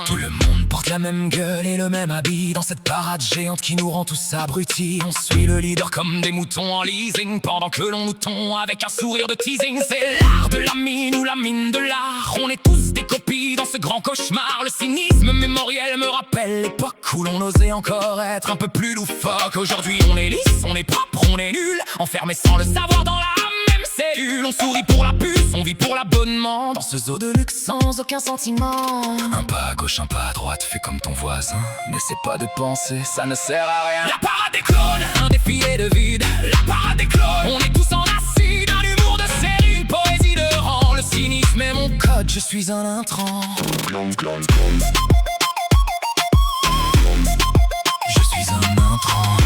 Tout le monde porte la même gueule et le même habit dans cette parade géante qui nous rend tous abrutis. On suit le leader comme des moutons en leasing pendant que l'on nous tond avec un sourire de teasing. C'est l'art de la mine ou la mine de l'art. On est tous des copies dans ce grand cauchemar. Le cynisme mémoriel me rappelle l'époque où l'on osait encore être un peu plus loufoque. Aujourd'hui on est lisse, on est propre, on est nul, enfermé sans le savoir dans la même cellule. On sourit pour la puce, on vit pour l'abonnement dans ce zoo de luxe sans aucun sentiment. Un pas à gauche, un pas à droite, fais comme ton voisin. N'essaie pas de penser, ça ne sert à rien. La parade des clones, un défilé de vide. La parade des clones, on est tous en acide. Un humour de série, une poésie de rang. Le cynisme est mon code, je suis un intrant. Je suis un intrant.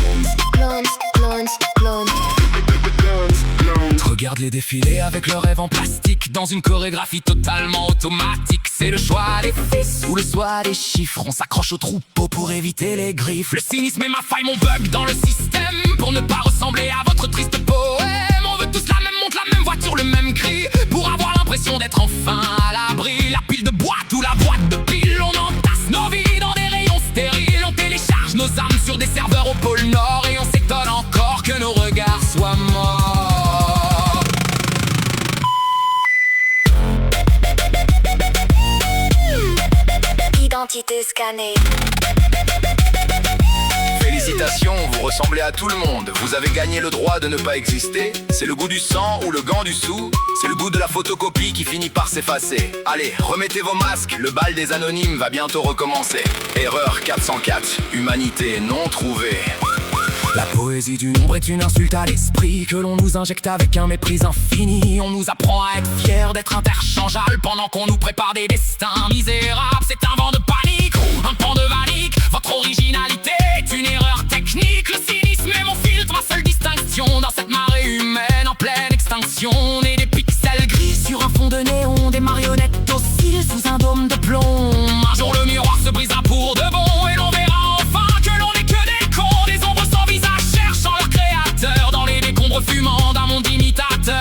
Regarde les défilés avec leurs rêves en plastique dans une chorégraphie totalement automatique. C'est le choix des fils ou le choix des chiffres. On s'accroche au troupeau pour éviter les griffes. Le cynisme est ma faille, mon bug dans le système pour ne pas ressembler à votre triste poème. On veut tous la même montre, la même voiture, le même cri pour avoir l'impression d'être enfin à l'abri. La pile de boîte ou la boîte de piles, on entasse nos vies dans des rayons stériles. On télécharge nos âmes sur des serveurs au pôle Nord et on s'étonne encore que nos regards soient morts. Identité scannée. Félicitations, vous ressemblez à tout le monde. Vous avez gagné le droit de ne pas exister. C'est le goût du sang ou le gant du sou. C'est le goût de la photocopie qui finit par s'effacer. Allez, remettez vos masques, le bal des anonymes va bientôt recommencer. Erreur 404, humanité non trouvée. La poésie du nombre est une insulte à l'esprit que l'on nous injecte avec un mépris infini. On nous apprend à être fiers d'être interchangeables pendant qu'on nous prépare des destins misérables. C'est un vent de panique ou un pan de valique. Votre originalité est une erreur technique. Le cynisme est mon filtre, ma seule distinction dans cette marée humaine en pleine extinction. On est des pixels gris sur un fond de néon, des marionnettes dociles sous un dôme de plomb. Un jour le miroir se brisera pour de bon et l'on verra enfin que l'on n'est que des cons. Des ombres sans visage cherchant leur créateur dans les décombres fumants d'un monde imitateur.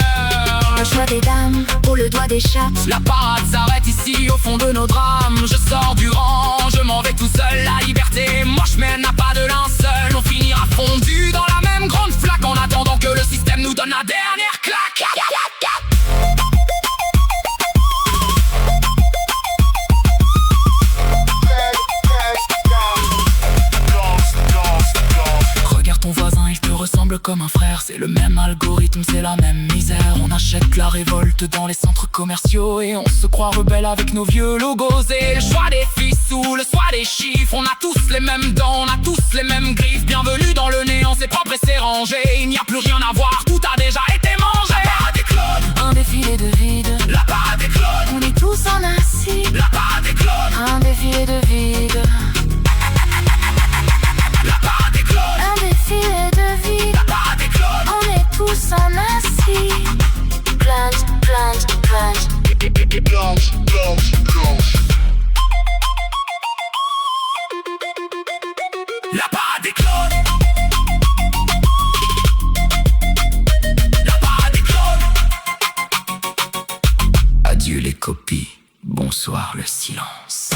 Le choix des dames ou le doigt des chats. La parade s'arrête ici au fond de nos drames. Je sors du rang, je m'en vais tout seul. La liberté moche mais elle n'a pas de linceul. On finira fondu dans la même grande flaque en attendant que le système nous donne la dernière claque. Regarde ton voisin, il te ressemble comme un frère. C'est le même algorithme, c'est la même misère. On achète la révolte dans les centres commerciaux et on se croit rebelle avec nos vieux logos. Et le choix des fils ou le choix des chiffres. On a tous les mêmes dents, on a tous les mêmes griffes. Bienvenue dans le néant, c'est propre et c'est rangé. Il n'y a plus rien à voir, tout a déjà été mangé. La parade des clones, un défilé de vide. La parade des clones, On est tous en acide. la parade des clones, Un défilé de vide. la parade des clones, Un défilé de vide. la parade des clones. On est tous en acide. Plunge. La parade des clones. La parade des clones. Adieu les copies, bonsoir le silence.